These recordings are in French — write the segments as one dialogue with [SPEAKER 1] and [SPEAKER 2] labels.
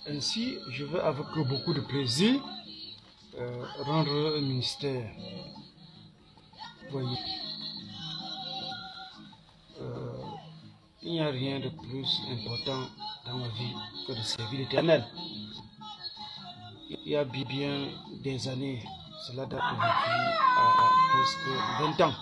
[SPEAKER 1] Ainsi, je veux avec beaucoup de plaisir rendre un ministère. Voyez, il n'y a rien de plus important dans ma vie que de servir l'Éternel. Il y a bien des années, cela date depuis à presque 20 ans,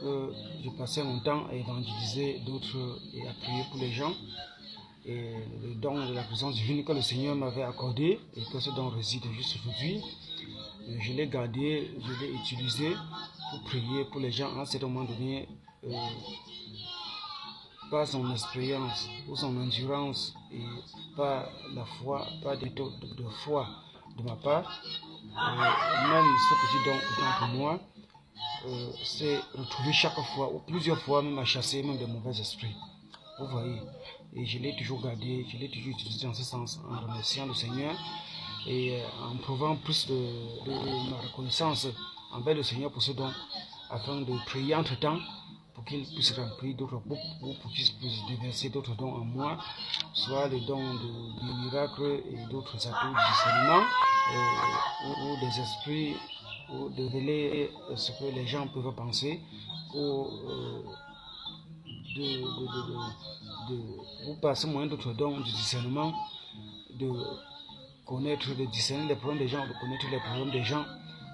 [SPEAKER 1] que je passais mon temps à évangéliser d'autres et à prier pour les gens. Et le don de la présence divine que le Seigneur m'avait accordé et que ce don réside juste aujourd'hui, je l'ai gardé, je l'ai utilisé pour prier pour les gens à un certain moment donné, par son expérience ou son endurance et par la foi, par des taux de foi de ma part. Même ce petit don autant pour moi, c'est retrouvé chaque fois ou plusieurs fois même à chasser même des mauvais esprits. Vous voyez, et je l'ai toujours gardé, je l'ai toujours utilisé dans ce sens en remerciant le Seigneur et en prouvant plus de ma reconnaissance envers le Seigneur pour ce don, afin de prier entre temps pour qu'il puisse remplir d'autres boucles ou pour qu'il puisse déverser d'autres dons en moi, soit les dons de miracles et d'autres atouts du discernement ou des esprits, ou de révéler ce que les gens peuvent penser, ou par ce moyen d'autres dons du discernement, de connaître, de discerner les problèmes des gens, de connaître les problèmes des gens,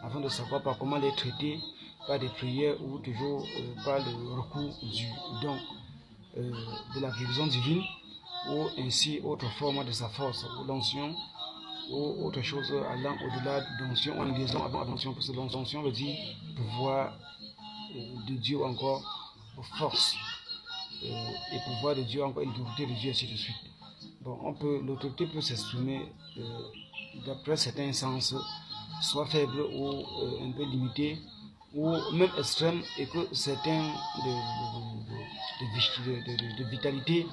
[SPEAKER 1] afin de savoir par comment les traiter, par des prières ou toujours par le recours du don de la guérison divine, ou ainsi autre forme de sa force, ou l'onction, ou autre chose allant au-delà d'onction, en liaison avec l'onction, parce que l'onction veut dire pouvoir de Dieu encore, force, et pouvoir de Dieu encore, et l'autorité de Dieu, ainsi de suite. Bon, l'autorité peut s'exprimer d'après certains sens, soit faible ou un peu limité, ou même extrême, et que certains de vitalité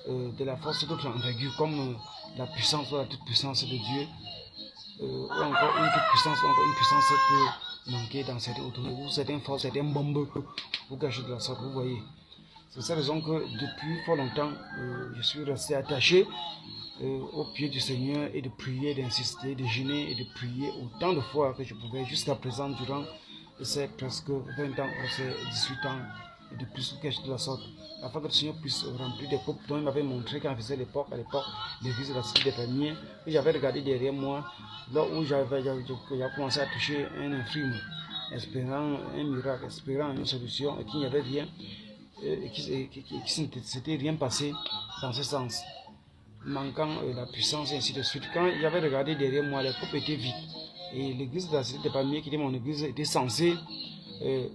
[SPEAKER 1] de la force d'autres envergure, comme la puissance ou la toute puissance de Dieu, ou encore une toute puissance, ou encore une puissance peut manquer dans certaines autorités, ou certaines forces, certains bombes, ou quelque chose de la sorte, vous voyez. C'est cette raison que depuis fort longtemps, je suis resté attaché au pied du Seigneur et de prier, d'insister, de jeûner et de prier autant de fois que je pouvais jusqu'à présent durant ces presque 20 ans ou ces 18 ans et de plus ou quelque chose de la sorte, afin que le Seigneur puisse remplir des coupes dont il m'avait montré quand je faisais à l'époque, l'église de la Cité des Palmiers, que j'avais regardé derrière moi, là où j'avais commencé à toucher un infirme, espérant un miracle, espérant une solution, et qu'il n'y avait rien, et qui ne s'était rien passé dans ce sens, manquant la puissance et ainsi de suite. Quand j'avais regardé derrière moi, les coupes étaient vides. Et l'église de la Cité des Palmiers, qui était mon église, était censée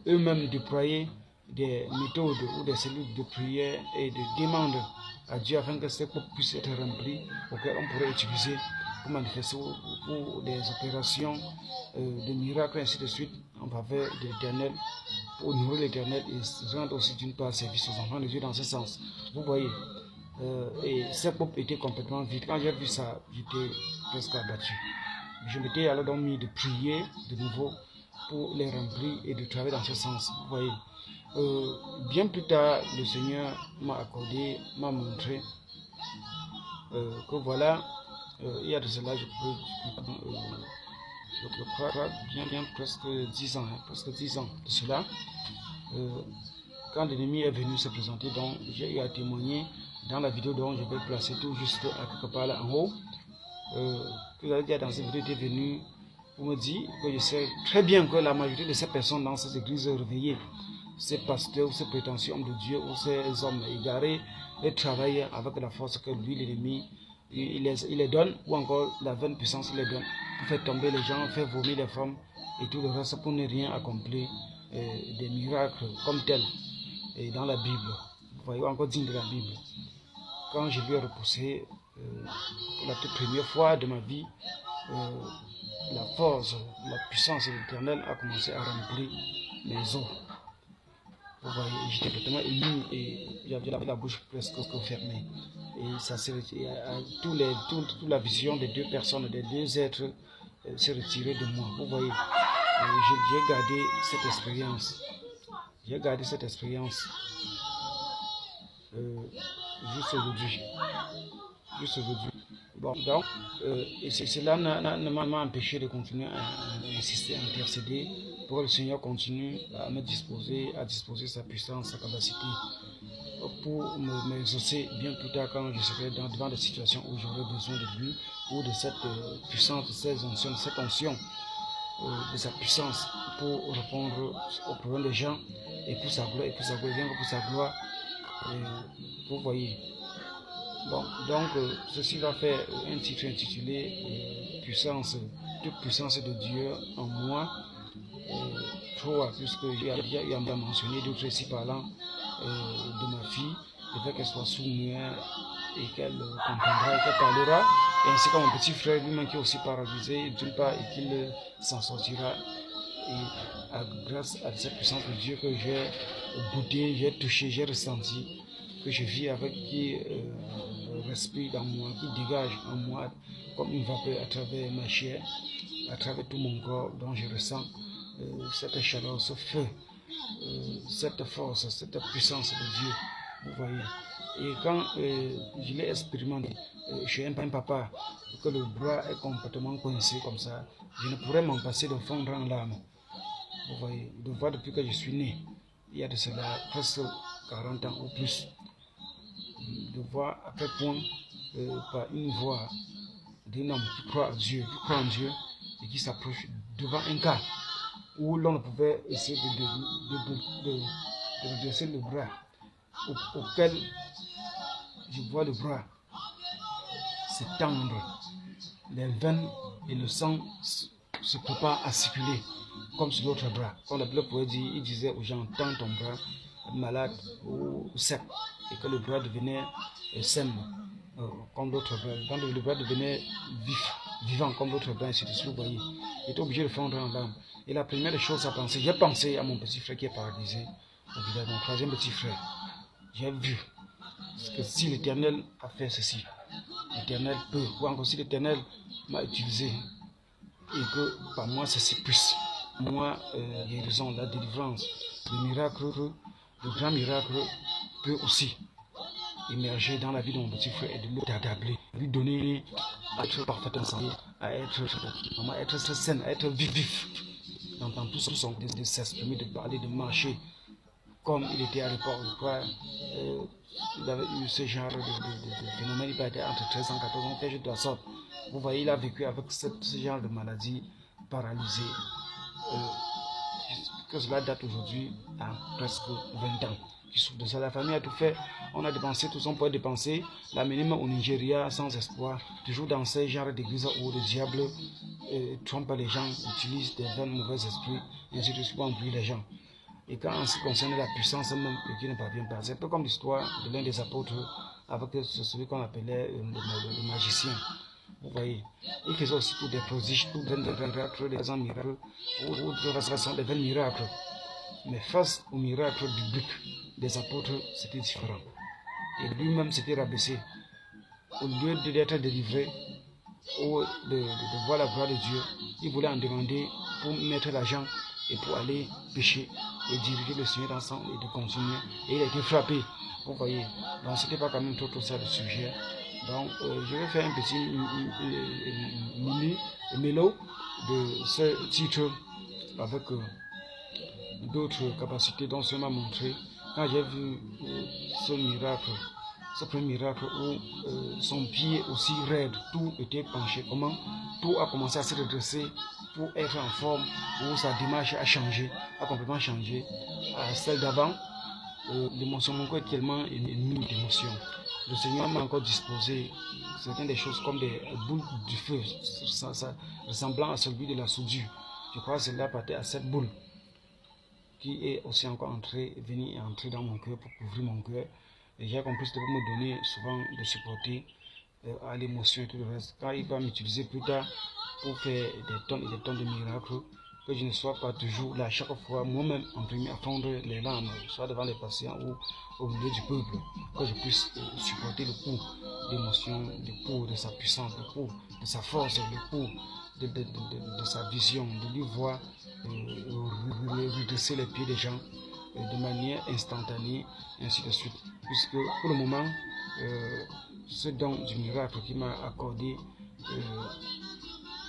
[SPEAKER 1] eux-mêmes déployer des méthodes ou des cellules de prière et de demande à Dieu afin que ces coupes puissent être remplies, auxquelles on pourrait utiliser pour manifester pour des opérations de miracles, ainsi de suite, en faveur de l'Éternel, pour honorer l'Éternel et rendre aussi d'une part service aux enfants de Dieu dans ce sens. Vous voyez, et ces coupes étaient complètement vides. Quand j'ai vu ça, j'étais presque abattu. Je m'étais alors donc mis de prier de nouveau pour les remplir et de travailler dans ce sens. Vous voyez, bien plus tard, le Seigneur m'a accordé, m'a montré que voilà, il y a de cela, je crois bien presque 10 ans, presque 10 ans de cela, quand l'ennemi est venu se présenter, donc j'ai eu à témoigner dans la vidéo dont je vais placer tout juste à quelque part là en haut, que j'avais dit dans cette vidéo était venu pour me dire que je sais très bien que la majorité de ces personnes dans ces églises réveillées, ces pasteurs, ces prétentieux hommes de Dieu ou ces hommes égarés, ils travaillent avec la force que lui, l'ennemi, il les donne, ou encore la vaine puissance il les donne, pour faire tomber les gens, faire vomir les femmes et tout le reste pour ne rien accomplir des miracles comme tels et dans la Bible. Vous voyez, encore digne de la Bible. Quand je lui ai repoussé pour la toute première fois de ma vie, la force, la puissance de l'Éternel a commencé à remplir mes os. Vous voyez, j'étais complètement ému et j'avais la bouche presque fermée. Et ça toute la vision des deux personnes, des deux êtres s'est retirée de moi. Vous voyez, j'ai gardé cette expérience. J'ai gardé cette expérience juste aujourd'hui. Bon, donc, et cela ne m'a empêché de continuer à insister, à intercéder pour que le Seigneur continue à à disposer sa puissance, sa capacité pour m'exaucer bien plus tard quand je serai devant des situations où j'aurai besoin de lui ou de cette puissance, de cette onction, de sa puissance pour répondre aux problèmes des gens et pour sa gloire, rien que pour sa gloire. Vous voyez. Bon, donc ceci va faire un titre intitulé puissance, toute puissance de Dieu en moi. Toi, puisque il y a mentionné d'autres ici parlant de ma fille, le fait qu'elle soit sourde-muette et qu'elle comprendra et qu'elle parlera, et ainsi que mon petit frère lui-même qui est aussi paralysé d'une part et qu'il s'en sortira. Et grâce à cette puissance de Dieu que j'ai goûté, j'ai touché, j'ai ressenti, que je vis avec, qui respire dans moi, qui dégage en moi comme une vapeur à travers ma chair, à travers tout mon corps, dont je ressens cette chaleur, ce feu, cette force, cette puissance de Dieu, vous voyez. Et quand je l'ai expérimenté, je suis un papa, que le bras est complètement coincé comme ça, je ne pourrais m'en passer de fondre en larmes. Vous voyez, de voir depuis que je suis né, il y a de cela presque 40 ans ou plus, de voir à quel point, par une voix d'un homme qui croit en Dieu et qui s'approche devant un cas où l'on ne pouvait essayer de redresser le bras, auquel je vois le bras s'étendre, les veines et le sang se préparent à circuler comme sur l'autre bras. Quand le poète il disait aux gens, tends ton bras malade ou sec, et que le bras devenait sain comme l'autre bras. Quand le bras devenait vivant comme l'autre bras, ainsi de suite, vous voyez. Il était obligé de fondre en larmes. Et la première des choses à penser, j'ai pensé à mon petit frère qui est paralysé, au village, mon troisième petit frère. J'ai vu que si l'Éternel a fait ceci, l'Éternel peut, ou encore si l'Éternel m'a utilisé, et que par moi ça s'épuise. Moi, guérison, la délivrance, le miracle, le grand miracle peut aussi émerger dans la vie de mon petit frère et de l'adapter, lui donner à être parfaitement santé, à être sain, à être vif. D'entendre tout son de s'exprimer, de parler, de marcher, comme il était à l'époque, je crois, il avait eu ce genre de phénomène, il était entre 13 ans et 14 ans, quelque chose de la sorte. Vous voyez, il a vécu avec ce genre de maladie paralysée, que cela date aujourd'hui à presque 20 ans. De ça, la famille a tout fait, on a dépensé tout son poids dépensé, l'amener au Nigeria sans espoir, toujours dans ce genre d'église où le diable trompe les gens, utilise des vains mauvais esprits, et ainsi de suite pour embrouiller les gens. Et quand en ce qui concerne la puissance même, Dieu ne parvient pas. C'est un peu comme l'histoire de l'un des apôtres avec celui qu'on appelait le magicien. Vous voyez, il faisait aussi tous des prodiges, tous des miracles, des miracles, ou de façon des miracles. Mais face au miracle biblique des apôtres, c'était différent. Et lui-même s'était rabaissé. Au lieu d'être délivré, ou de voir la gloire de Dieu, il voulait en demander pour mettre l'argent et pour aller pécher et diriger le Seigneur ensemble et de continuer. Et il a été frappé. Vous voyez, donc c'était pas quand même trop ça le sujet. Donc je vais faire un petit mini mélo de ce titre avec d'autres capacités dont ça m'a montré. Quand j'ai vu ce miracle, ce premier miracle où son pied aussi raide, tout était penché, comment tout a commencé à se redresser pour être en forme, où sa démarche a changé, a complètement changé. À celle d'avant, l'émotion, mon corps est tellement ému d'émotion. Le Seigneur m'a encore disposé certaines des choses comme des boules du feu, ressemblant à celui de la soudure. Je crois que cela partait à cette boule qui est aussi encore venue entrer dans mon cœur pour couvrir mon cœur. Et j'ai compris que c'était pour me donner souvent de supporter à l'émotion et tout le reste. Quand il va m'utiliser plus tard pour faire des tonnes et des tonnes de miracles, que je ne sois pas toujours là chaque fois moi-même imprimé à fondre les larmes, soit devant les patients ou au milieu du peuple, que je puisse supporter le coup d'émotion, le coup de sa puissance, le coup de sa force, le coup de sa vision, de lui voir redresser les pieds des gens de manière instantanée, ainsi de suite. Puisque pour le moment, ce don du miracle qui m'a accordé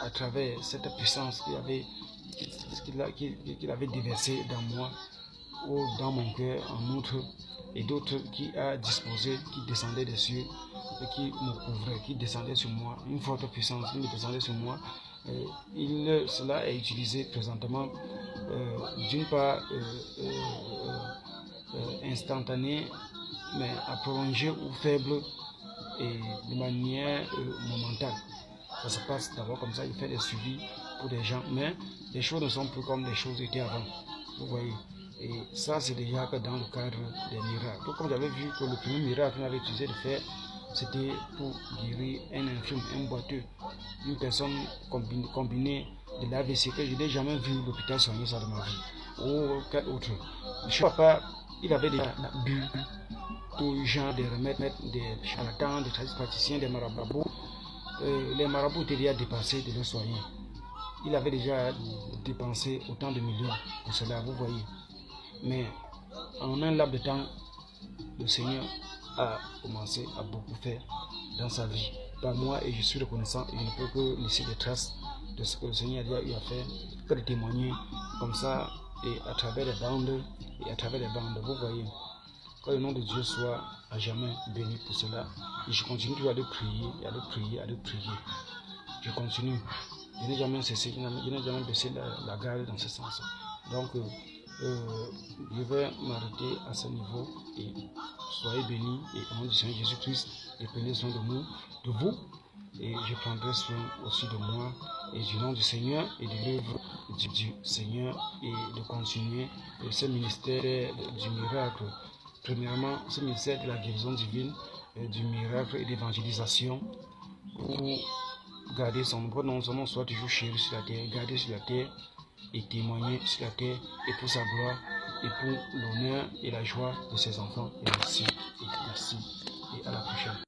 [SPEAKER 1] à travers cette puissance qu'il avait déversée dans moi ou dans mon cœur en outre, et d'autres qui a disposé, qui descendait des cieux et qui me couvrait, qui descendait sur moi, une forte puissance qui me descendait sur moi. Cela est utilisé présentement d'une part instantané, mais à prolonger ou faible et de manière momentane. Ça se passe d'abord comme ça, il fait des suivis pour des gens, mais les choses ne sont plus comme les choses étaient avant. Vous voyez, et ça c'est déjà que dans le cadre des miracles. Comme j'avais vu que le premier miracle qu'on avait utilisé de faire, c'était pour guérir un infirme, un boiteux, une personne combinée de l'AVC que je n'ai jamais vu l'hôpital soigner ça de ma vie, ou quel autre. Je ne sais pas, il avait déjà bu tout genre de remèdes, des charlatans, des tradipraticiens, des marabouts. Les marabouts étaient déjà dépassés de le soigner. Il avait déjà dépensé autant de millions pour cela, vous voyez. Mais en un laps de temps, le Seigneur a commencé à beaucoup faire dans sa vie, par moi, et je suis reconnaissant et je ne peux que laisser des traces de ce que le Seigneur a déjà eu à faire, que de témoigner comme ça et à travers les bandes, vous voyez. Que le nom de Dieu soit à jamais béni pour cela. Et je continue toujours à le prier, à le prier, à le prier. Je continue. Je n'ai jamais cessé, je n'ai jamais baissé la garde dans ce sens. Donc, je vais m'arrêter à ce niveau et soyez bénis et au nom du Seigneur Jésus-Christ, et prenez soin de vous, et je prendrai soin aussi de moi et du nom du Seigneur et de l'œuvre du Seigneur, et de continuer ce ministère du miracle. Premièrement, ce ministère de la guérison divine, du miracle et d'évangélisation, pour garder son nom soit toujours chéri sur la terre, garder sur la terre et témoigner sur la terre, et pour sa gloire et pour l'honneur et la joie de ses enfants. Et merci, et à la prochaine.